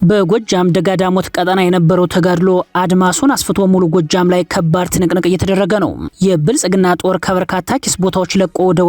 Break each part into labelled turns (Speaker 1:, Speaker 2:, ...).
Speaker 1: በጎጃም ደጋዳሞት ቀጠና የነበረው ተጋድሎ አድማሱን አስፍቶ ሙሉ ጎጃም ላይ ከባድ ትንቅንቅ እየተደረገ ነው። የብልጽግና ጦር ከበርካታ ኪስ ቦታዎች ለቆ ወደ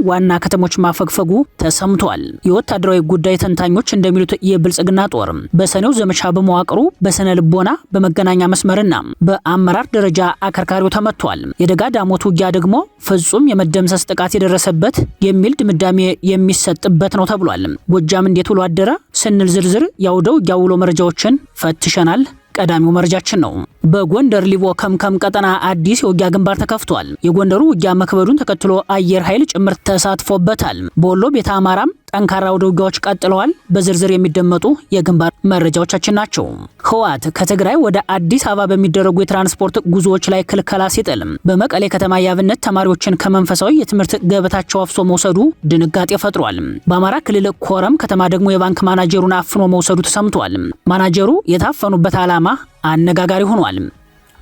Speaker 1: ዋና ከተሞች ማፈግፈጉ ተሰምቷል። የወታደራዊ ጉዳይ ተንታኞች እንደሚሉት የብልጽግና ጦር በሰኔው ዘመቻ በመዋቅሩ በሰነ ልቦና በመገናኛ መስመርና በአመራር ደረጃ አከርካሪው ተመቷል። የደጋዳሞት ውጊያ ደግሞ ፍጹም የመደምሰስ ጥቃት የደረሰበት የሚል ድምዳሜ የሚሰጥበት ነው ተብሏል። ጎጃም እንዴት ውሎ አደረ ስንል ዝርዝር ያውደው ያውሎ መረጃዎችን ፈትሸናል። ቀዳሚው መረጃችን ነው። በጎንደር ሊቦ ከምከም ቀጠና አዲስ የውጊያ ግንባር ተከፍቷል። የጎንደሩ ውጊያ መክበዱን ተከትሎ አየር ኃይል ጭምር ተሳትፎበታል። በወሎ ቤተ አማራም ጠንካራ ውጊያዎች ቀጥለዋል። በዝርዝር የሚደመጡ የግንባር መረጃዎቻችን ናቸው። ህወሓት ከትግራይ ወደ አዲስ አበባ በሚደረጉ የትራንስፖርት ጉዞዎች ላይ ክልከላ ሲጥል በመቀሌ ከተማ የአብነት ተማሪዎችን ከመንፈሳዊ የትምህርት ገበታቸው አፍሶ መውሰዱ ድንጋጤ ፈጥሯል። በአማራ ክልል ኮረም ከተማ ደግሞ የባንክ ማናጀሩን አፍኖ መውሰዱ ተሰምቷል። ማናጀሩ የታፈኑበት ዓላማ አነጋጋሪ ሆኗል።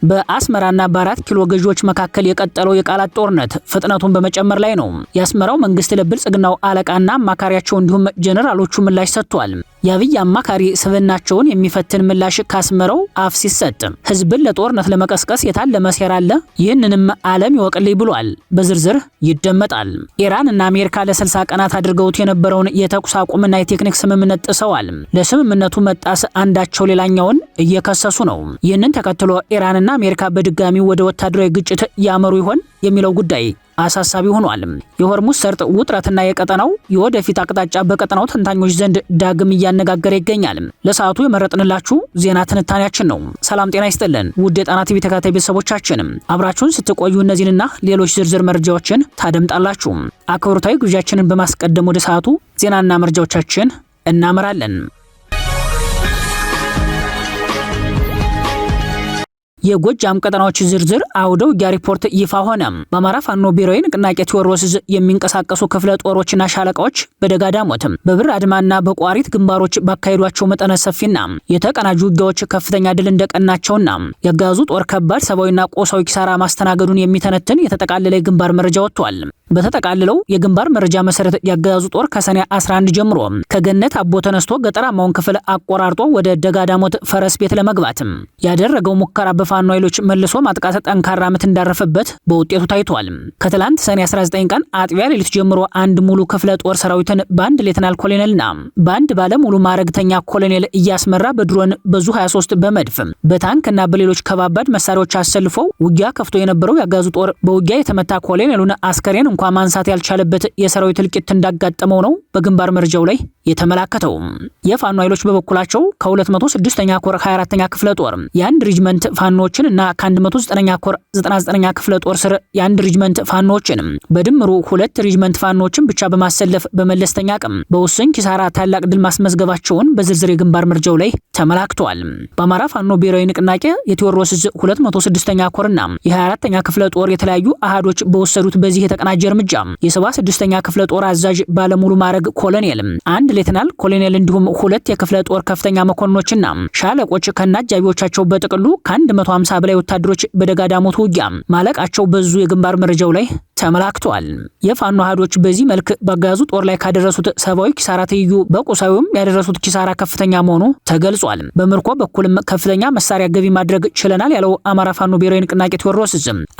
Speaker 1: በአስመራና በ4 ኪሎ ገዢዎች መካከል የቀጠለው የቃላት ጦርነት ፍጥነቱን በመጨመር ላይ ነው። የአስመራው መንግስት ለብልጽግናው አለቃና አማካሪያቸው እንዲሁም ጀነራሎቹ ምላሽ ሰጥቷል። የአብይ አማካሪ ስብናቸውን የሚፈትን ምላሽ ካስመራው አፍ ሲሰጥ ህዝብን ለጦርነት ለመቀስቀስ የታለመ ሴራ አለ፣ ይህንንም ዓለም ይወቅልኝ ብሏል። በዝርዝር ይደመጣል። ኢራን እና አሜሪካ ለ60 ቀናት አድርገውት የነበረውን የተኩስ አቁምና የቴክኒክ ስምምነት ጥሰዋል። ለስምምነቱ መጣስ አንዳቸው ሌላኛውን እየከሰሱ ነው። ይህንን ተከትሎ ኢራንና አሜሪካ በድጋሚ ወደ ወታደራዊ ግጭት ያመሩ ይሆን የሚለው ጉዳይ አሳሳቢ ሆኗል። የሆርሙዝ ሰርጥ ውጥረትና የቀጠናው የወደፊት አቅጣጫ በቀጠናው ተንታኞች ዘንድ ዳግም እያነጋገረ ይገኛል። ለሰዓቱ የመረጥንላችሁ ዜና ትንታኔያችን ነው። ሰላም ጤና ይስጥልን ውድ የጣና ቲቪ ተከታታይ ቤተሰቦቻችን፣ አብራችሁን ስትቆዩ እነዚህንና ሌሎች ዝርዝር መረጃዎችን ታደምጣላችሁ። አክብሮታዊ ግብዣችንን በማስቀደም ወደ ሰዓቱ ዜናና መረጃዎቻችን እናመራለን። የጎጃም ቀጠናዎች ዝርዝር አውደ ውጊያ ሪፖርት ይፋ ሆነ። በአማራ ፋኖ ብሔራዊ ንቅናቄ ቴዎድሮስ የሚንቀሳቀሱ ክፍለ ጦሮችና ሻለቃዎች በደጋዳሞት በብር አድማና በቋሪት ግንባሮች ባካሄዷቸው መጠነ ሰፊና የተቀናጁ ውጊያዎች ከፍተኛ ድል እንደቀናቸውና ያጋዙ ጦር ከባድ ሰብአዊና ቆሳዊ ኪሳራ ማስተናገዱን የሚተነትን የተጠቃለለ የግንባር መረጃ ወጥቷል። በተጠቃለለው የግንባር መረጃ መሰረት ያጋዙ ጦር ከሰኔ 11 ጀምሮ ከገነት አቦ ተነስቶ ገጠራማውን ክፍል አቆራርጦ ወደ ደጋዳሞት ፈረስ ቤት ለመግባት ያደረገው ሙከራ በፋኖ ኃይሎች መልሶ ማጥቃት ጠንካራ ምት እንዳረፈበት በውጤቱ ታይቷል። ከትላንት ሰኔ 19 ቀን አጥቢያ ሌሊት ጀምሮ አንድ ሙሉ ክፍለ ጦር ሰራዊትን በአንድ ሌተናል ኮሎኔልና በአንድ ባለ ሙሉ ማዕረግተኛ ኮሎኔል እያስመራ በድሮን በዙ 23 በመድፍ በታንክና በሌሎች ከባባድ መሳሪያዎች አሰልፈው ውጊያ ከፍቶ የነበረው ያጋዙ ጦር በውጊያ የተመታ ኮሎኔሉን አስከሬን እንኳን ማንሳት ያልቻለበት የሰራዊት እልቂት እንዳጋጠመው ነው በግንባር መረጃው ላይ የተመላከተው። የፋኖ ኃይሎች በበኩላቸው ከ206ኛ ኮር 24ኛ ክፍለ ጦር የአንድ ሪጅመንት ፋኖችን እና ከ109ኛ ኮር 99ኛ ክፍለ ጦር ስር የአንድ ሪጅመንት ፋኖችን በድምሩ 2 ሪጅመንት ፋኖችን ብቻ በማሰለፍ በመለስተኛ አቅም በውስን ኪሳራ ታላቅ ድል ማስመዝገባቸውን በዝርዝር የግንባር መረጃው ላይ ተመላክቷል። በአማራ ፋኖ ብሔራዊ ንቅናቄ የቴዎድሮስ 206ኛ ኮርና የ24ኛ ክፍለ ጦር የተለያዩ አሃዶች በወሰዱት በዚህ የተቀናጀ እርምጃ የ76ኛ ክፍለ ጦር አዛዥ ባለሙሉ ማዕረግ ኮሎኔል፣ አንድ ሌተናል ኮሎኔል እንዲሁም 2 የክፍለ ጦር ከፍተኛ መኮንኖችና ሻለቆች ከናጃቢዎቻቸው በጥቅሉ ከ150 በላይ ወታደሮች በደጋዳሞት ውጊያ ማለቃቸው በዙ የግንባር መረጃው ላይ ተመላክቷል። የፋኖ አሃዶች በዚህ መልክ በአገዛዙ ጦር ላይ ካደረሱት ሰብአዊ ኪሳራ ትይዩ በቁሳዊም ያደረሱት ኪሳራ ከፍተኛ መሆኑ ተገልጿል። በምርኮ በኩልም ከፍተኛ መሳሪያ ገቢ ማድረግ ችለናል ያለው አማራ ፋኖ ብሔራዊ ንቅናቄ ቴዎድሮስ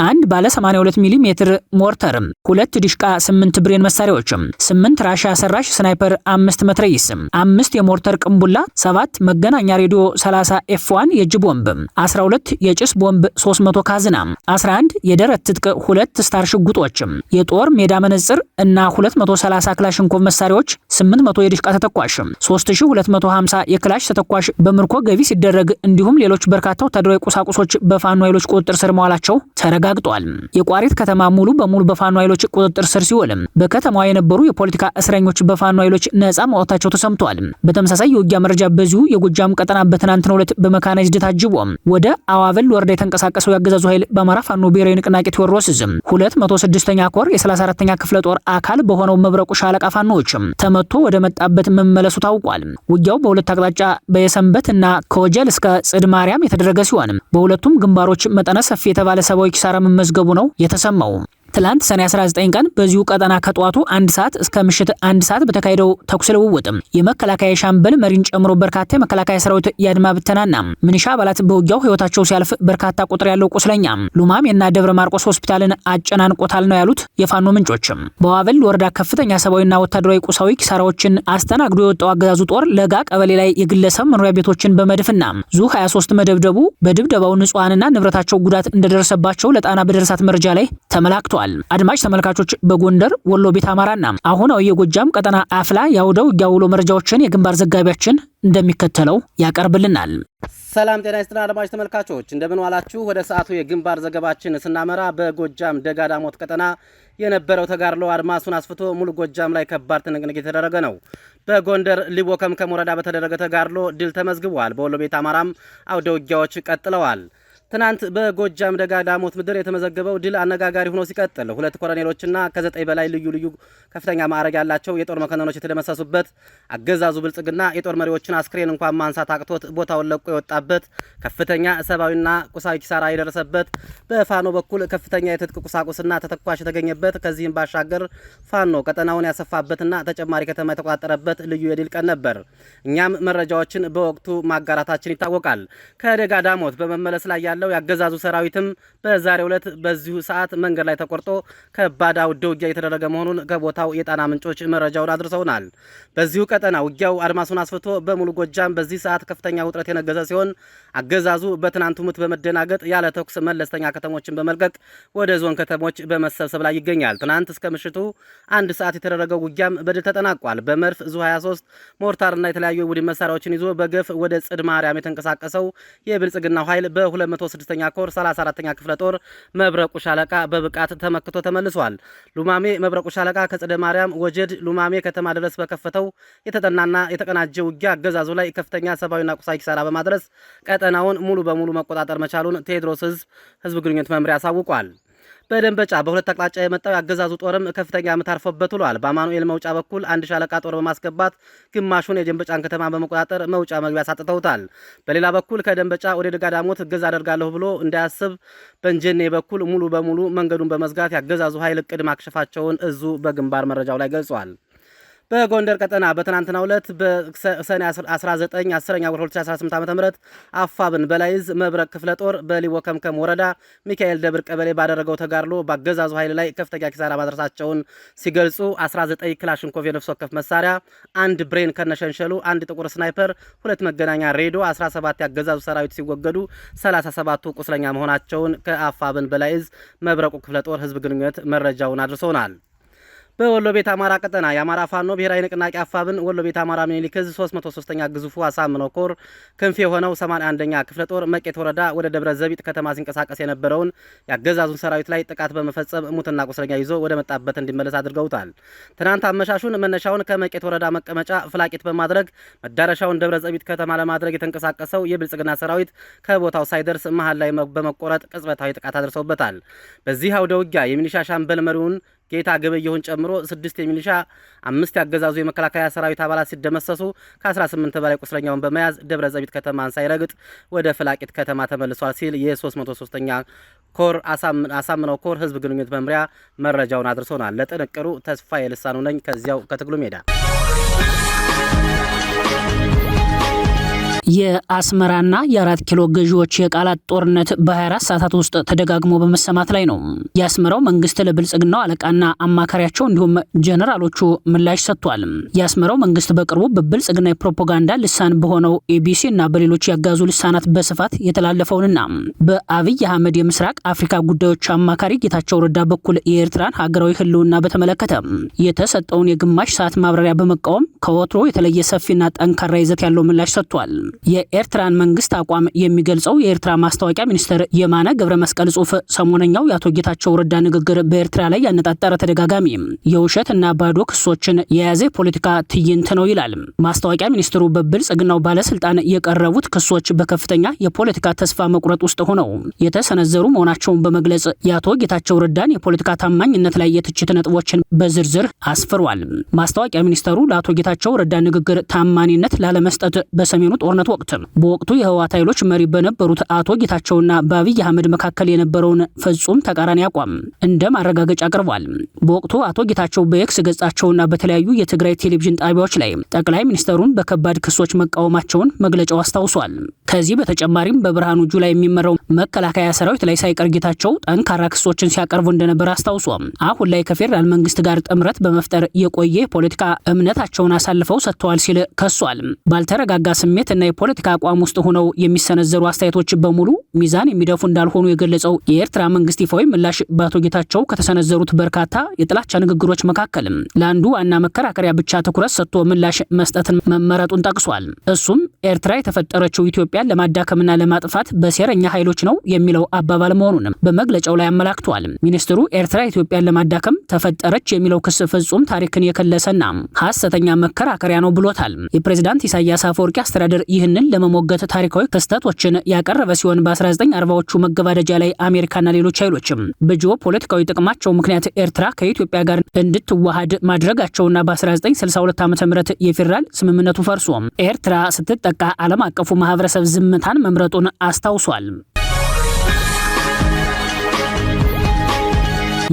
Speaker 1: አንድ ባለ 82 ሚሊ ሜትር ሞርተር፣ 2 ዲሽቃ፣ 8 ብሬን መሳሪያዎች፣ 8 ራሻ ሰራሽ ስናይፐር፣ 5 መትረይስ፣ 5 የሞርተር ቅንቡላ፣ 7 መገናኛ ሬዲዮ፣ 30 ኤፍ1 የእጅ ቦምብ፣ 12 የጭስ ቦምብ፣ 300 ካዝና፣ 11 የደረት ትጥቅ፣ 2 ስታር ሽጉጦች፣ የጦር ሜዳ መነጽር እና 230 ክላሽንኮቭ መሳሪያዎች፣ 800 የዲሽቃ ተተኳሽ፣ 3250 የክላሽ ተተኳሽ በምርኮ ገቢ ሲደረግ እንዲሁም ሌሎች በርካታ ወታደራዊ ቁሳቁሶች በፋኖ ኃይሎች ቁጥጥር ስር መዋላቸው ተረጋግጧል። የቋሪት ከተማ ሙሉ በሙሉ በፋኖ ኃይሎች ቁጥጥር ስር ሲውል በከተማዋ የነበሩ የፖለቲካ እስረኞች በፋኖ ኃይሎች ነጻ ማውጣታቸው ተሰምቷል። በተመሳሳይ የውጊያ መረጃ በዚሁ የጎጃም ቀጠና በትናንትናው ዕለት በመካናይዝድ ታጅቦ ወደ አዋበል ወረዳ የተንቀሳቀሰው ያገዛዙ ኃይል በአማራ ፋኖ ብሔራዊ ንቅናቄ ቴዎድሮስ 206ኛ ኮር የ34ኛ ክፍለ ጦር አካል በሆነው መብረቁ ሻለቃ ፋኖዎች ተመቶ ወደ መጣበት መመለሱ ታውቋል። ውጊያው በሁለት አቅጣጫ በየሰንበት እና ከወጀል እስከ ጽድ ማርያም የተደረገ ሲሆን በሁለቱም ግንባሮች መጠነ ሰፊ የተባለ ሰብአዊ ኪሳራ መመዝገቡ ነው የተሰማው። ትላንት ሰኔ 19 ቀን በዚሁ ቀጠና ከጧቱ 1 ሰዓት እስከ ምሽት 1 ሰዓት በተካሄደው ተኩስ ልውውጥ የመከላከያ ሻምበል መሪን ጨምሮ በርካታ የመከላከያ ሰራዊት የአድማ ብተናና ምንሻ አባላት በውጊያው ህይወታቸው ሲያልፍ በርካታ ቁጥር ያለው ቁስለኛ ሉማሜና ደብረ ማርቆስ ሆስፒታልን አጨናንቆታል ነው ያሉት የፋኖ ምንጮች። በዋበል ወረዳ ከፍተኛ ሰብአዊና ወታደራዊ ቁሳዊ ኪሳራዎችን አስተናግዶ የወጣው አገዛዙ ጦር ለጋ ቀበሌ ላይ የግለሰብ መኖሪያ ቤቶችን በመድፍና ዙ 23 መደብደቡ በድብደባው ንጹሃንና ንብረታቸው ጉዳት እንደደረሰባቸው ለጣና በደረሳት መረጃ ላይ ተመላክቷል። አድማጭ ተመልካቾች በጎንደር ወሎ ቤት አማራና አሁናዊ የጎጃም ቀጠና አፍላ ያውደው ያውሎ መረጃዎችን የግንባር ዘጋቢያችን እንደሚከተለው ያቀርብልናል።
Speaker 2: ሰላም ጤና ይስጥልን አድማጭ ተመልካቾች እንደምን ዋላችሁ። ወደ ሰዓቱ የግንባር ዘገባችን ስናመራ በጎጃም ደጋዳሞት ቀጠና የነበረው ተጋድሎ አድማሱን አስፍቶ ሙሉ ጎጃም ላይ ከባድ ትንቅንቅ የተደረገ ነው። በጎንደር ሊቦ ከምከም ወረዳ በተደረገ ተጋድሎ ድል ተመዝግቧል። በወሎ ቤት አማራም አውደ ውጊያዎች ቀጥለዋል። ትናንት በጎጃም ደጋዳሞት ምድር የተመዘገበው ድል አነጋጋሪ ሆኖ ሲቀጥል 2 ኮሎኔሎችና ከ9 በላይ ልዩ ልዩ ከፍተኛ ማዕረግ ያላቸው የጦር መኮንኖች የተደመሰሱበት አገዛዙ ብልጽግና የጦር መሪዎችን አስክሬን እንኳን ማንሳት አቅቶት ቦታውን ለቆ የወጣበት ከፍተኛ ሰብአዊና ቁሳዊ ኪሳራ የደረሰበት በፋኖ በኩል ከፍተኛ የትጥቅ ቁሳቁስና ተተኳሽ የተገኘበት ከዚህም ባሻገር ፋኖ ቀጠናውን ያሰፋበትና ተጨማሪ ከተማ የተቆጣጠረበት ልዩ የድል ቀን ነበር። እኛም መረጃዎችን በወቅቱ ማጋራታችን ይታወቃል። ከደጋዳሞት በመመለስ ላይ ያለው ያገዛዙ ሰራዊትም በዛሬው ዕለት በዚሁ ሰዓት መንገድ ላይ ተቆርጦ ከባድ አውደ ውጊያ የተደረገ መሆኑን ከቦታው የጣና ምንጮች መረጃውን አድርሰውናል። በዚሁ ቀጠና ውጊያው አድማሱን አስፍቶ በሙሉ ጎጃም በዚህ ሰዓት ከፍተኛ ውጥረት የነገሰ ሲሆን አገዛዙ በትናንቱ ምት በመደናገጥ ያለ ተኩስ መለስተኛ ከተሞችን በመልቀቅ ወደ ዞን ከተሞች በመሰብሰብ ላይ ይገኛል። ትናንት እስከ ምሽቱ 1 ሰዓት የተደረገው ውጊያም በድል ተጠናቋል። በመድፍ ዙ 23 ሞርታርና የተለያዩ የቡድን መሳሪያዎችን ይዞ በገፍ ወደ ጽድ ማርያም የተንቀሳቀሰው የብልጽግናው ኃይል በ206ኛ ኮር 34ኛ ክፍለ ጦር መብረቁ ሻለቃ በብቃት ተመክቶ ተመልሷል። ሉማሜ መብረቁ ሻለቃ ከጽደ ማርያም ወጀድ ሉማሜ ከተማ ድረስ በከፈተው የተጠናና የተቀናጀ ውጊያ አገዛዙ ላይ ከፍተኛ ሰብአዊና ቁሳዊ ኪሳራ በማድረስ ቀጠናውን ሙሉ በሙሉ መቆጣጠር መቻሉን ቴዎድሮስ ህዝብ ግንኙነት መምሪያ አሳውቋል። በደንበጫ በሁለት አቅጣጫ የመጣው ያገዛዙ ጦርም ከፍተኛ ምት አርፎበት ውሏል። በአማኑኤል መውጫ በኩል 1 ሻለቃ ጦር በማስገባት ግማሹን የደንበጫን ከተማ በመቆጣጠር መውጫ መግቢያ ሳጥተውታል። በሌላ በኩል ከደንበጫ ወደ ደጋዳሞት እገዛ አደርጋለሁ ብሎ እንዳያስብ በእንጀኔ በኩል ሙሉ በሙሉ መንገዱን በመዝጋት ያገዛዙ ኃይል እቅድ ማክሸፋቸውን እዙ በግንባር መረጃው ላይ ገልጿል። በጎንደር ቀጠና በትናንትናው ዕለት በሰኔ 19 10ኛ ወር 2018 ዓ.ም አፋብን በላይዝ መብረቅ ክፍለ ጦር በሊቦ ከምከም ወረዳ ሚካኤል ደብር ቀበሌ ባደረገው ተጋድሎ በአገዛዙ ኃይል ላይ ከፍተኛ ኪሳራ ማድረሳቸውን ሲገልጹ 19 ክላሽንኮቭ የነፍስ ወከፍ መሳሪያ፣ 1 ብሬን ከነሸንሸሉ፣ 1 ጥቁር ስናይፐር፣ 2 መገናኛ ሬዲዮ፣ 17 ያገዛዙ ሰራዊት ሲወገዱ 37ቱ ቁስለኛ መሆናቸውን ከአፋብን በላይዝ መብረቁ ክፍለ ጦር ህዝብ ግንኙነት መረጃውን አድርሶናል። በወሎ ቤት አማራ ቀጠና የአማራ ፋኖ ብሔራዊ ንቅናቄ አፋብን ወሎ ቤት አማራ ሚኒሊክ ዕዝ 303ኛ ግዙፉ አሳምነው ኮር ክንፍ የሆነው 81ኛ ክፍለ ጦር መቄት ወረዳ ወደ ደብረ ዘቢጥ ከተማ ሲንቀሳቀስ የነበረውን ያገዛዙን ሰራዊት ላይ ጥቃት በመፈጸም ሙትና ቁስለኛ ይዞ ወደ መጣበት እንዲመለስ አድርገውታል። ትናንት አመሻሹን መነሻውን ከመቄት ወረዳ መቀመጫ ፍላቂት በማድረግ መዳረሻውን ደብረ ዘቢጥ ከተማ ለማድረግ የተንቀሳቀሰው የብልጽግና ሰራዊት ከቦታው ሳይደርስ መሃል ላይ በመቆረጥ ቅጽበታዊ ጥቃት አድርሰውበታል። በዚህ አውደ ውጊያ የሚሊሻ ሻምበል መሪውን ጌታ ገበየሁን ጨምሮ 6 የሚሊሻ 5 ያገዛዙ የመከላከያ ሰራዊት አባላት ሲደመሰሱ ከ18 በላይ ቁስለኛውን በመያዝ ደብረ ዘቢጥ ከተማን ሳይረግጥ ወደ ፍላቂት ከተማ ተመልሷል ሲል የ303ኛ ኮር አሳምነው ኮር ህዝብ ግንኙነት መምሪያ መረጃውን አድርሶናል። ለጥንቅሩ ተስፋ የልሳኑ ነኝ ከዚያው ከትግሉ ሜዳ።
Speaker 1: የአስመራና የ4 ኪሎ ገዢዎች የቃላት ጦርነት በ24 ሰዓታት ውስጥ ተደጋግሞ በመሰማት ላይ ነው። የአስመራው መንግስት ለብልጽግናው አለቃና አማካሪያቸው እንዲሁም ጀነራሎቹ ምላሽ ሰጥቷል። የአስመራው መንግስት በቅርቡ በብልጽግና የፕሮፓጋንዳ ልሳን በሆነው ኤቢሲ እና በሌሎች ያጋዙ ልሳናት በስፋት የተላለፈውንና በአብይ አህመድ የምስራቅ አፍሪካ ጉዳዮች አማካሪ ጌታቸው ረዳ በኩል የኤርትራን ሀገራዊ ህልውና በተመለከተ የተሰጠውን የግማሽ ሰዓት ማብራሪያ በመቃወም ከወትሮ የተለየ ሰፊና ጠንካራ ይዘት ያለው ምላሽ ሰጥቷል። የኤርትራን መንግስት አቋም የሚገልጸው የኤርትራ ማስታወቂያ ሚኒስትር የማነ ገብረ መስቀል ጽሁፍ ሰሞነኛው የአቶ ጌታቸው ረዳ ንግግር በኤርትራ ላይ ያነጣጠረ ተደጋጋሚ የውሸት እና ባዶ ክሶችን የያዘ ፖለቲካ ትዕይንት ነው ይላል። ማስታወቂያ ሚኒስትሩ በብልጽግናው ባለስልጣን የቀረቡት ክሶች በከፍተኛ የፖለቲካ ተስፋ መቁረጥ ውስጥ ሆነው የተሰነዘሩ መሆናቸውን በመግለጽ የአቶ ጌታቸው ረዳን የፖለቲካ ታማኝነት ላይ የትችት ነጥቦችን በዝርዝር አስፍሯል። ማስታወቂያ ሚኒስትሩ ለአቶ ጌታቸው ረዳ ንግግር ታማኝነት ላለመስጠት በሰሜኑ ጦርነት ጦርነት ወቅት በወቅቱ የህወሓት ኃይሎች መሪ በነበሩት አቶ ጌታቸውና በአብይ አህመድ መካከል የነበረውን ፍጹም ተቃራኒ አቋም እንደ ማረጋገጫ አቅርቧል። በወቅቱ አቶ ጌታቸው በኤክስ ገጻቸውና በተለያዩ የትግራይ ቴሌቪዥን ጣቢያዎች ላይ ጠቅላይ ሚኒስትሩን በከባድ ክሶች መቃወማቸውን መግለጫው አስታውሷል። ከዚህ በተጨማሪም በብርሃኑ ጁላ የሚመራው መከላከያ ሰራዊት ላይ ሳይቀር ጌታቸው ጠንካራ ክሶችን ሲያቀርቡ እንደነበር አስታውሷል። አሁን ላይ ከፌደራል መንግስት ጋር ጥምረት በመፍጠር የቆየ ፖለቲካ እምነታቸውን አሳልፈው ሰጥተዋል ሲል ከሷል። ባልተረጋጋ ስሜት እና የፖለቲካ አቋም ውስጥ ሆነው የሚሰነዘሩ አስተያየቶች በሙሉ ሚዛን የሚደፉ እንዳልሆኑ የገለጸው የኤርትራ መንግስት ይፋዊ ምላሽ በአቶ ጌታቸው ከተሰነዘሩት በርካታ የጥላቻ ንግግሮች መካከል ለአንዱ ዋና መከራከሪያ ብቻ ትኩረት ሰጥቶ ምላሽ መስጠትን መመረጡን ጠቅሷል። እሱም ኤርትራ የተፈጠረችው ኢትዮጵያን ለማዳከምና ለማጥፋት በሴረኛ ኃይሎች ነው የሚለው አባባል መሆኑን በመግለጫው ላይ አመላክቷል። ሚኒስትሩ ኤርትራ ኢትዮጵያን ለማዳከም ተፈጠረች የሚለው ክስ ፍጹም ታሪክን የከለሰና ሐሰተኛ መከራከሪያ ነው ብሎታል። የፕሬዝዳንት ኢሳያስ አፈወርቂ አስተዳደር ይህንን ለመሞገት ታሪካዊ ክስተቶችን ያቀረበ ሲሆን በ1940ዎቹ መገባደጃ ላይ አሜሪካና ሌሎች ኃይሎችም በጂኦ ፖለቲካዊ ጥቅማቸው ምክንያት ኤርትራ ከኢትዮጵያ ጋር እንድትዋሃድ ማድረጋቸውና በ1962 ዓ.ም የፌዴራል ስምምነቱ ፈርሶ ኤርትራ ስትጠቃ ዓለም አቀፉ ማህበረሰብ ዝምታን መምረጡን አስታውሷል።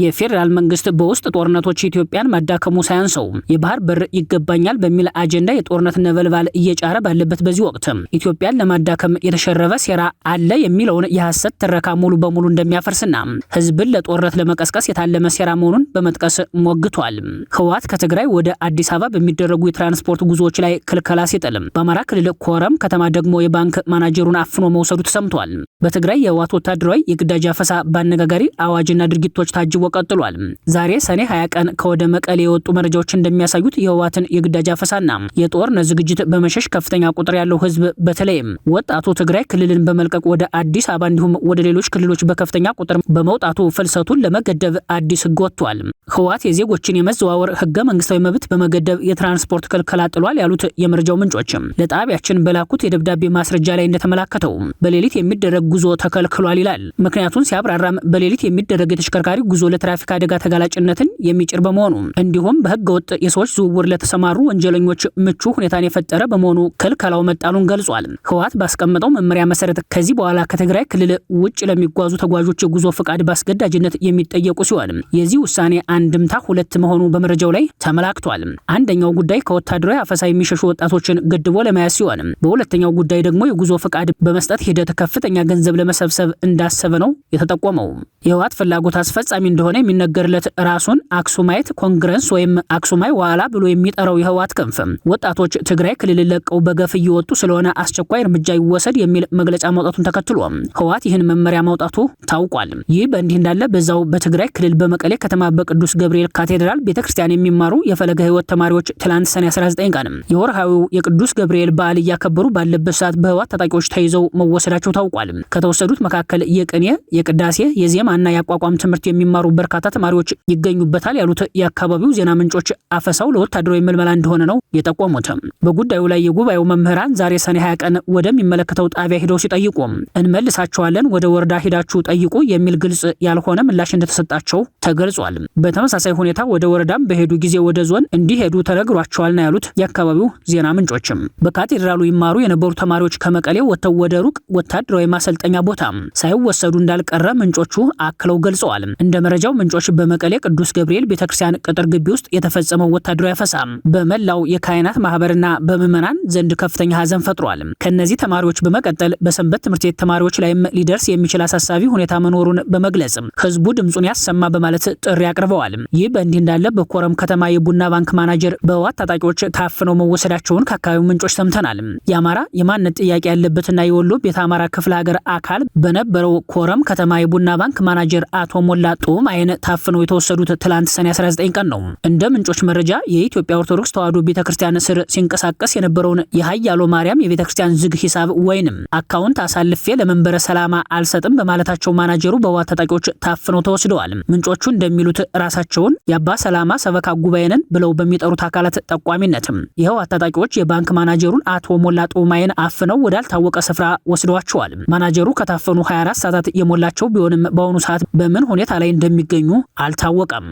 Speaker 1: የፌደራል መንግስት በውስጥ ጦርነቶች ኢትዮጵያን ማዳከሙ ሳያንሰው የባህር በር ይገባኛል በሚል አጀንዳ የጦርነት ነበልባል እየጫረ ባለበት በዚህ ወቅት ኢትዮጵያን ለማዳከም የተሸረበ ሴራ አለ የሚለውን የሐሰት ትረካ ሙሉ በሙሉ እንደሚያፈርስና ህዝብን ለጦርነት ለመቀስቀስ የታለመ ሴራ መሆኑን በመጥቀስ ሞግቷል። ህወሓት ከትግራይ ወደ አዲስ አበባ በሚደረጉ የትራንስፖርት ጉዞዎች ላይ ክልከላ ሲጥልም፣ በአማራ ክልል ኮረም ከተማ ደግሞ የባንክ ማናጀሩን አፍኖ መውሰዱ ተሰምቷል። በትግራይ የህወሓት ወታደራዊ የግዳጅ አፈሳ በአነጋጋሪ አዋጅና ድርጊቶች ታጅቦ ቀጥሏል። ዛሬ ሰኔ 20 ቀን ከወደ መቀሌ የወጡ መረጃዎች እንደሚያሳዩት የህወሓትን የግዳጅ አፈሳና የጦርነት ዝግጅት በመሸሽ ከፍተኛ ቁጥር ያለው ህዝብ በተለይም ወጣቱ ትግራይ ክልልን በመልቀቅ ወደ አዲስ አበባ እንዲሁም ወደ ሌሎች ክልሎች በከፍተኛ ቁጥር በመውጣቱ ፍልሰቱን ለመገደብ አዲስ ህግ ወጥቷል። ህወሓት የዜጎችን የመዘዋወር ህገ መንግስታዊ መብት በመገደብ የትራንስፖርት ክልከላ ጥሏል ያሉት የመረጃው ምንጮች ለጣቢያችን በላኩት የደብዳቤ ማስረጃ ላይ እንደተመላከተው በሌሊት የሚደረግ ጉዞ ተከልክሏል ይላል። ምክንያቱም ሲያብራራም በሌሊት የሚደረግ የተሽከርካሪ ጉዞ ለትራፊክ አደጋ ተጋላጭነትን የሚጭር በመሆኑ እንዲሁም በህገ ወጥ የሰዎች ዝውውር ለተሰማሩ ወንጀለኞች ምቹ ሁኔታን የፈጠረ በመሆኑ ክልከላው መጣሉን ገልጿል። ህወሓት ባስቀመጠው መመሪያ መሰረት ከዚህ በኋላ ከትግራይ ክልል ውጭ ለሚጓዙ ተጓዦች የጉዞ ፍቃድ በአስገዳጅነት የሚጠየቁ ሲሆን የዚህ ውሳኔ አንድምታ ሁለት መሆኑ በመረጃው ላይ ተመላክቷል። አንደኛው ጉዳይ ከወታደራዊ አፈሳ የሚሸሹ ወጣቶችን ገድቦ ለመያዝ ሲሆን፣ በሁለተኛው ጉዳይ ደግሞ የጉዞ ፍቃድ በመስጠት ሂደት ከፍተኛ ገንዘብ ለመሰብሰብ እንዳሰበ ነው የተጠቆመው። የህወሓት ፍላጎት አስፈጻሚ እንደሆነ የሚነገርለት ራሱን አክሱማይት ኮንግረስ ወይም አክሱማይ ዋላ ብሎ የሚጠራው የህወሓት ክንፍ ወጣቶች ትግራይ ክልል ለቀው በገፍ እየወጡ ስለሆነ አስቸኳይ እርምጃ ይወሰድ የሚል መግለጫ ማውጣቱን ተከትሎ ህወሓት ይህን መመሪያ ማውጣቱ ታውቋል። ይህ በእንዲህ እንዳለ በዛው በትግራይ ክልል በመቀሌ ከተማ በቅዱስ ገብርኤል ካቴድራል ቤተክርስቲያን የሚማሩ የፈለገ ህይወት ተማሪዎች ትላንት ሰኔ 19 ቀን የወርሃዊው የቅዱስ ገብርኤል በዓል እያከበሩ ባለበት ሰዓት በህወሓት ታጣቂዎች ተይዘው መወሰዳቸው ታውቋል። ከተወሰዱት መካከል የቅኔ፣ የቅዳሴ፣ የዜማና የአቋቋም ትምህርት የሚማሩ በርካታ ተማሪዎች ይገኙበታል ያሉት የአካባቢው ዜና ምንጮች አፈሳው ለወታደራዊ ምልመላ እንደሆነ ነው የጠቆሙት። በጉዳዩ ላይ የጉባኤው መምህራን ዛሬ ሰኔ 20 ቀን ወደሚመለከተው ጣቢያ ሄደው ሲጠይቁ እንመልሳቸዋለን፣ ወደ ወረዳ ሄዳችሁ ጠይቁ የሚል ግልጽ ያልሆነ ምላሽ እንደተሰጣቸው ተገልጿል። በተመሳሳይ ሁኔታ ወደ ወረዳም በሄዱ ጊዜ ወደ ዞን እንዲሄዱ ተነግሯቸዋል ነው ያሉት የአካባቢው ዜና ምንጮችም። በካቴድራሉ ይማሩ የነበሩ ተማሪዎች ከመቀሌ ወጥተው ወደ ሩቅ ወታደራዊ ማሰልጠኛ ቦታ ሳይወሰዱ እንዳልቀረ ምንጮቹ አክለው ገልጸዋል። እንደ መረጃው ምንጮች በመቀሌ ቅዱስ ገብርኤል ቤተክርስቲያን ቅጥር ግቢ ውስጥ የተፈጸመው ወታደራዊ አፈሳ በመላው የካህናት ማህበርና በምዕመናን ዘንድ ከፍተኛ ሀዘን ፈጥሯል። ከነዚህ ተማሪዎች በመቀጠል በሰንበት ትምህርት ቤት ተማሪዎች ላይም ሊደርስ የሚችል አሳሳቢ ሁኔታ መኖሩን በመግለጽ ህዝቡ ድምጹን ያሰማ በማለት ጥሪ አቅርበዋል። ይህ በእንዲህ እንዳለ በኮረም ከተማ የቡና ባንክ ማናጀር በህወሓት ታጣቂዎች ታፍነው መወሰዳቸውን ከአካባቢው ምንጮች ሰምተናል። የአማራ የማንነት ጥያቄ ያለበትና የወሎ ቤተ አማራ ክፍለ ሀገር አካል በነበረው ኮረም ከተማ የቡና ባንክ ማናጀር አቶ ሞላ ጡማይን ታፍነው የተወሰዱት ትላንት ሰኔ 19 ቀን ነው። እንደ ምንጮች መረጃ የኢትዮጵያ ኦርቶዶክስ ተዋሕዶ ቤተክርስቲያን ስር ሲንቀሳቀስ የነበረውን የሀያሎ ማርያም የቤተክርስቲያን ዝግ ሂሳብ ወይንም አካውንት አሳልፌ ለመንበረ ሰላማ አልሰጥም በማለታቸው ማናጀሩ በህወሓት ታጣቂዎች ታፍነው ተወስደዋል። ምንጮቹ እንደሚሉት ራሳቸውን የአባ ሰላማ ሰበካ ጉባኤንን ብለው በሚጠሩት አካላት ጠቋሚነትም የህወሓት ታጣቂዎች የባንክ ማናጀሩን አቶ ሞላ ጡማይን አፍነው ወዳልታወቀ ስፍራ ወስደዋቸዋል። ማናጀሩ ከታፈኑ 24 ሰዓታት የሞላቸው ቢሆንም በአሁኑ ሰዓት በምን ሁኔታ ላይ እንደሚገኙ አልታወቀም።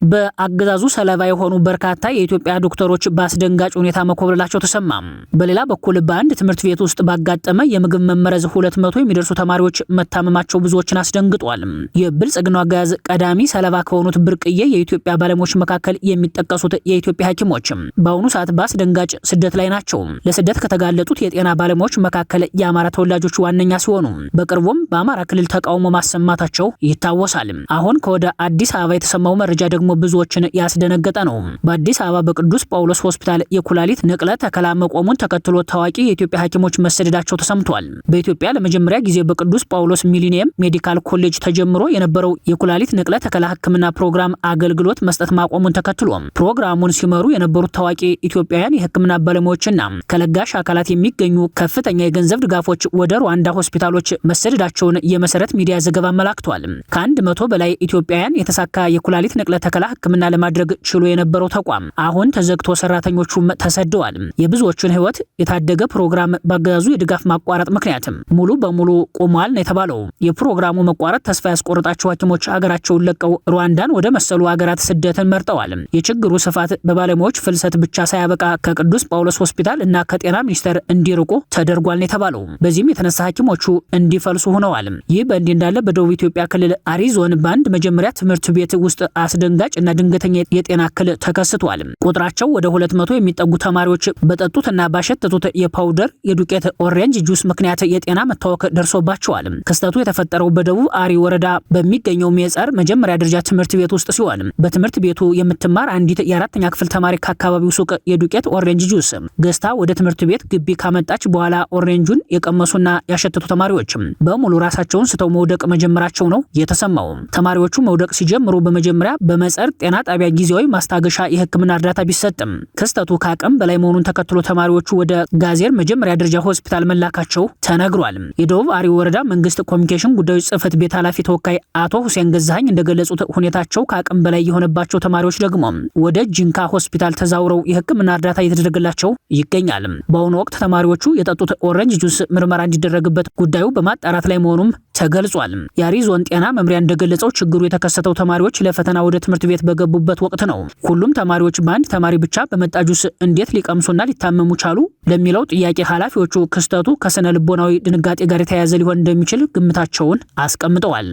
Speaker 1: በአገዛዙ ሰለባ የሆኑ በርካታ የኢትዮጵያ ዶክተሮች በአስደንጋጭ ሁኔታ መኮብለላቸው ተሰማ። በሌላ በኩል በአንድ ትምህርት ቤት ውስጥ ባጋጠመ የምግብ መመረዝ 200 የሚደርሱ ተማሪዎች መታመማቸው ብዙዎችን አስደንግጧል። የብልጽግናው አገዛዝ ቀዳሚ ሰለባ ከሆኑት ብርቅዬ የኢትዮጵያ ባለሙያዎች መካከል የሚጠቀሱት የኢትዮጵያ ሐኪሞች በአሁኑ ሰዓት በአስደንጋጭ ስደት ላይ ናቸው። ለስደት ከተጋለጡት የጤና ባለሙያዎች መካከል የአማራ ተወላጆች ዋነኛ ሲሆኑ በቅርቡም በአማራ ክልል ተቃውሞ ማሰማታቸው ይታወሳል። አሁን ከወደ አዲስ አበባ የተሰማው መረጃ ደግሞ ብዙዎችን ያስደነገጠ ነው። በአዲስ አበባ በቅዱስ ጳውሎስ ሆስፒታል የኩላሊት ንቅለ ተከላ መቆሙን ተከትሎ ታዋቂ የኢትዮጵያ ሐኪሞች መሰደዳቸው ተሰምቷል። በኢትዮጵያ ለመጀመሪያ ጊዜ በቅዱስ ጳውሎስ ሚሊኒየም ሜዲካል ኮሌጅ ተጀምሮ የነበረው የኩላሊት ንቅለ ተከላ ሕክምና ፕሮግራም አገልግሎት መስጠት ማቆሙን ተከትሎ ፕሮግራሙን ሲመሩ የነበሩት ታዋቂ ኢትዮጵያውያን የሕክምና ባለሙያዎችና ከለጋሽ አካላት የሚገኙ ከፍተኛ የገንዘብ ድጋፎች ወደ ሩዋንዳ ሆስፒታሎች መሰደዳቸውን የመሰረት ሚዲያ ዘገባ አመላክቷል። ከ100 በላይ ኢትዮጵያውያን የተሳካ የኩላሊት ንቅለ ተከላ ሕክምና ለማድረግ ችሎ የነበረው ተቋም አሁን ተዘግቶ ሰራተኞቹም ተሰደዋል። የብዙዎቹን ሕይወት የታደገ ፕሮግራም በአገዛዙ የድጋፍ ማቋረጥ ምክንያት ሙሉ በሙሉ ቆሟል ነው የተባለው። የፕሮግራሙ መቋረጥ ተስፋ ያስቆረጣቸው ሐኪሞች ሀገራቸውን ለቀው ሩዋንዳን ወደ መሰሉ ሀገራት ስደትን መርጠዋል። የችግሩ ስፋት በባለሙያዎች ፍልሰት ብቻ ሳያበቃ ከቅዱስ ጳውሎስ ሆስፒታል እና ከጤና ሚኒስቴር እንዲርቁ ተደርጓል ነው የተባለው። በዚህም የተነሳ ሐኪሞቹ እንዲፈልሱ ሆነዋል። ይህ በእንዲህ እንዳለ በደቡብ ኢትዮጵያ ክልል አሪ ዞን በአንድ መጀመሪያ ትምህርት ቤት ውስጥ አስደንጋጭ እና ድንገተኛ የጤና እክል ተከስቷል። ቁጥራቸው ወደ 200 የሚጠጉ ተማሪዎች በጠጡትና ባሸተቱት የፓውደር የዱቄት ኦሬንጅ ጁስ ምክንያት የጤና መታወክ ደርሶባቸዋል። ክስተቱ የተፈጠረው በደቡብ አሪ ወረዳ በሚገኘው ሜጸር መጀመሪያ ደረጃ ትምህርት ቤት ውስጥ ሲሆን በትምህርት ቤቱ የምትማር አንዲት የ4ኛ ክፍል ተማሪ ከአካባቢው ሱቅ የዱቄት ኦሬንጅ ጁስ ገዝታ ወደ ትምህርት ቤት ግቢ ካመጣች በኋላ ኦሬንጁን የቀመሱና ያሸተቱ ተማሪዎች በሙሉ ራሳቸውን ስተው መውደቅ መጀመራቸው ነው የተሰማው። ተማሪዎቹ መውደቅ ሲጀምሩ በመጀመሪያ በመጸር ጤና ጣቢያ ጊዜያዊ ማስታገሻ የሕክምና እርዳታ ቢሰጥም ክስተቱ ከአቅም በላይ መሆኑን ተከትሎ ተማሪዎቹ ወደ ጋዜር መጀመሪያ ደረጃ ሆስፒታል መላካቸው ተነግሯል። የደቡብ አሪ ወረዳ መንግስት ኮሚኒኬሽን ጉዳዮች ጽህፈት ቤት ኃላፊ ተወካይ አቶ ሁሴን ገዛኸኝ እንደገለጹት ሁኔታቸው ከአቅም በላይ የሆነባቸው ተማሪዎች ደግሞ ወደ ጂንካ ሆስፒታል ተዛውረው የሕክምና እርዳታ እየተደረገላቸው ይገኛል። በአሁኑ ወቅት ተማሪዎቹ የጠጡት ኦሬንጅ ጁስ ምርመራ እንዲደረግበት ጉዳዩ በማጣራት ላይ መሆኑም ተገልጿል። የአሪ ዞን ጤና መምሪያ እንደገለጸው ችግሩ የተከሰተው ተማሪዎች ለፈተና ወደ ትምህርት ቤት በገቡበት ወቅት ነው። ሁሉም ተማሪዎች በአንድ ተማሪ ብቻ በመጣ ጁስ እንዴት ሊቀምሱና ሊታመሙ ቻሉ ለሚለው ጥያቄ ኃላፊዎቹ ክስተቱ ከስነ ልቦናዊ ድንጋጤ ጋር የተያያዘ ሊሆን እንደሚችል ግምታቸውን አስቀምጠዋል።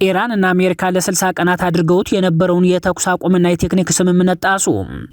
Speaker 1: ኢራን እና አሜሪካ ለ60 ቀናት አድርገውት የነበረውን የተኩስ አቁምና የቴክኒክ ስምምነት ጣሱ።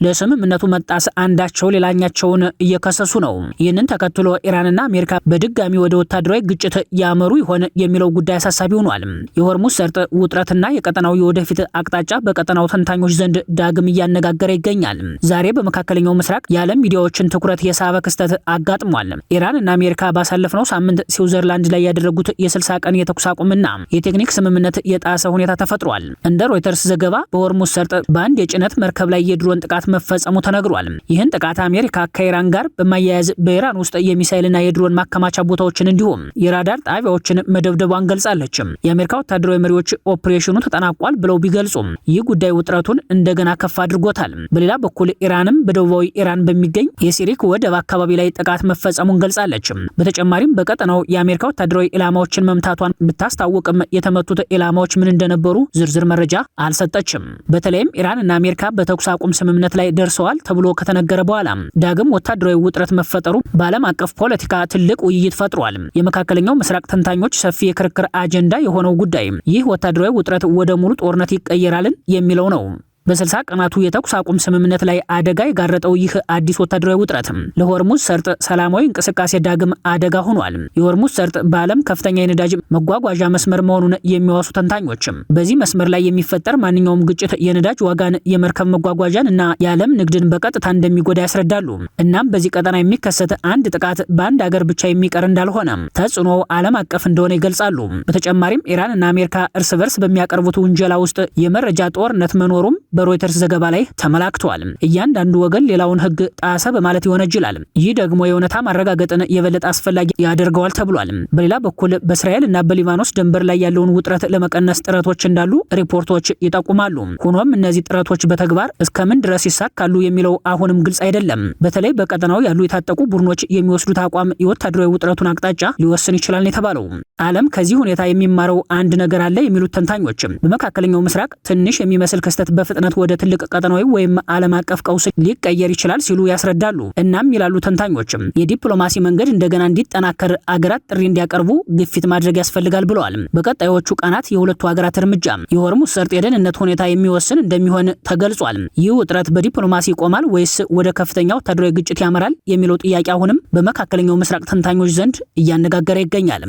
Speaker 1: ለስምምነቱ መጣስ አንዳቸው ሌላኛቸውን እየከሰሱ ነው። ይህንን ተከትሎ ኢራንና አሜሪካ በድጋሚ ወደ ወታደራዊ ግጭት ያመሩ ይሆን የሚለው ጉዳይ አሳሳቢ ሆኗል። የሆርሙዝ ሰርጥ ውጥረትና የቀጠናው የወደፊት አቅጣጫ በቀጠናው ተንታኞች ዘንድ ዳግም እያነጋገረ ይገኛል። ዛሬ በመካከለኛው ምስራቅ የዓለም ሚዲያዎችን ትኩረት የሳበ ክስተት አጋጥሟል። ኢራን እና አሜሪካ ባሳለፍነው ሳምንት ስዊዘርላንድ ላይ ያደረጉት የ60 ቀን የተኩስ አቁምና የቴክኒክ ስምምነት የጣሰ ሁኔታ ተፈጥሯል። እንደ ሮይተርስ ዘገባ በሆርሙዝ ሰርጥ በአንድ የጭነት መርከብ ላይ የድሮን ጥቃት መፈጸሙ ተነግሯል። ይህን ጥቃት አሜሪካ ከኢራን ጋር በማያያዝ በኢራን ውስጥ የሚሳኤልና የድሮን ማከማቻ ቦታዎችን እንዲሁም የራዳር ጣቢያዎችን መደብደቧን ገልጻለች። የአሜሪካ ወታደራዊ መሪዎች ኦፕሬሽኑ ተጠናቋል ብለው ቢገልጹም ይህ ጉዳይ ውጥረቱን እንደገና ከፍ አድርጎታል። በሌላ በኩል ኢራንም በደቡባዊ ኢራን በሚገኝ የሲሪክ ወደብ አካባቢ ላይ ጥቃት መፈጸሙን ገልጻለች። በተጨማሪም በቀጠናው የአሜሪካ ወታደራዊ ኢላማዎችን መምታቷን ብታስታውቅም የተመቱት ኢላማዎች ምን እንደነበሩ ዝርዝር መረጃ አልሰጠችም። በተለይም ኢራንና አሜሪካ በተኩስ አቁም ስምምነት ላይ ደርሰዋል ተብሎ ከተነገረ በኋላ ዳግም ወታደራዊ ውጥረት መፈጠሩ በዓለም አቀፍ ፖለቲካ ትልቅ ውይይት ፈጥሯል። የመካከለኛው ምስራቅ ተንታኞች ሰፊ የክርክር አጀንዳ የሆነው ጉዳይ ይህ ወታደራዊ ውጥረት ወደ ሙሉ ጦርነት ይቀየራልን የሚለው ነው። በ60 ቀናቱ የተኩስ አቁም ስምምነት ላይ አደጋ የጋረጠው ይህ አዲስ ወታደራዊ ውጥረት ለሆርሙዝ ሰርጥ ሰላማዊ እንቅስቃሴ ዳግም አደጋ ሆኗል። የሆርሙዝ ሰርጥ በዓለም ከፍተኛ የነዳጅ መጓጓዣ መስመር መሆኑን የሚዋሱ ተንታኞች በዚህ መስመር ላይ የሚፈጠር ማንኛውም ግጭት የነዳጅ ዋጋን፣ የመርከብ መጓጓዣን እና የዓለም ንግድን በቀጥታ እንደሚጎዳ ያስረዳሉ። እናም በዚህ ቀጠና የሚከሰት አንድ ጥቃት በአንድ ሀገር ብቻ የሚቀር እንዳልሆነ ተጽዕኖ ዓለም አቀፍ እንደሆነ ይገልጻሉ። በተጨማሪም ኢራን እና አሜሪካ እርስ በርስ በሚያቀርቡት ውንጀላ ውስጥ የመረጃ ጦርነት መኖሩም በሮይተርስ ዘገባ ላይ ተመላክቷል። እያንዳንዱ ወገን ሌላውን ሕግ ጣሰ በማለት ይወነጅላል። ይህ ደግሞ የእውነታ ማረጋገጥን የበለጠ አስፈላጊ ያደርገዋል ተብሏል። በሌላ በኩል በእስራኤል እና በሊባኖስ ድንበር ላይ ያለውን ውጥረት ለመቀነስ ጥረቶች እንዳሉ ሪፖርቶች ይጠቁማሉ። ሆኖም እነዚህ ጥረቶች በተግባር እስከምን ድረስ ይሳካሉ የሚለው አሁንም ግልጽ አይደለም። በተለይ በቀጠናው ያሉ የታጠቁ ቡድኖች የሚወስዱት አቋም የወታደራዊ ውጥረቱን አቅጣጫ ሊወስን ይችላል የተባለው። ዓለም ከዚህ ሁኔታ የሚማረው አንድ ነገር አለ የሚሉት ተንታኞች በመካከለኛው ምስራቅ ትንሽ የሚመስል ክስተት በፍጥነት ወደ ትልቅ ቀጠናዊ ወይም ዓለም አቀፍ ቀውስ ሊቀየር ይችላል ሲሉ ያስረዳሉ። እናም ይላሉ ተንታኞች የዲፕሎማሲ መንገድ እንደገና እንዲጠናከር አገራት ጥሪ እንዲያቀርቡ ግፊት ማድረግ ያስፈልጋል ብለዋል። በቀጣዮቹ ቀናት የሁለቱ ሀገራት እርምጃ የሆርሙዝ ሰርጥ የደህንነት ሁኔታ የሚወስን እንደሚሆን ተገልጿል። ይህ ውጥረት በዲፕሎማሲ ይቆማል ወይስ ወደ ከፍተኛ ወታደራዊ ግጭት ያመራል የሚለው ጥያቄ አሁንም በመካከለኛው ምስራቅ ተንታኞች ዘንድ እያነጋገረ ይገኛል።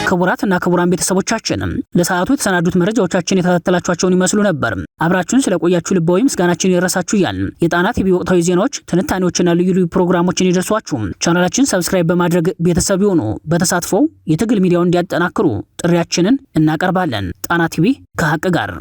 Speaker 1: ክቡራትና ክቡራን ቤተሰቦቻችን ለሰዓቱ የተሰናዱት መረጃዎቻችን የተከታተላችኋቸውን ይመስሉ ነበር። አብራችሁን ስለቆያችሁ ልባዊ ምስጋናችን ይድረሳችሁ እያልን የጣና ቲቪ ወቅታዊ ዜናዎች፣ ትንታኔዎችና ልዩ ልዩ ፕሮግራሞችን ይደርሷችሁ ቻናላችን ሰብስክራይብ በማድረግ ቤተሰብ ይሁኑ። በተሳትፎው የትግል ሚዲያውን እንዲያጠናክሩ ጥሪያችንን እናቀርባለን። ጣና ቲቪ ከሀቅ ጋር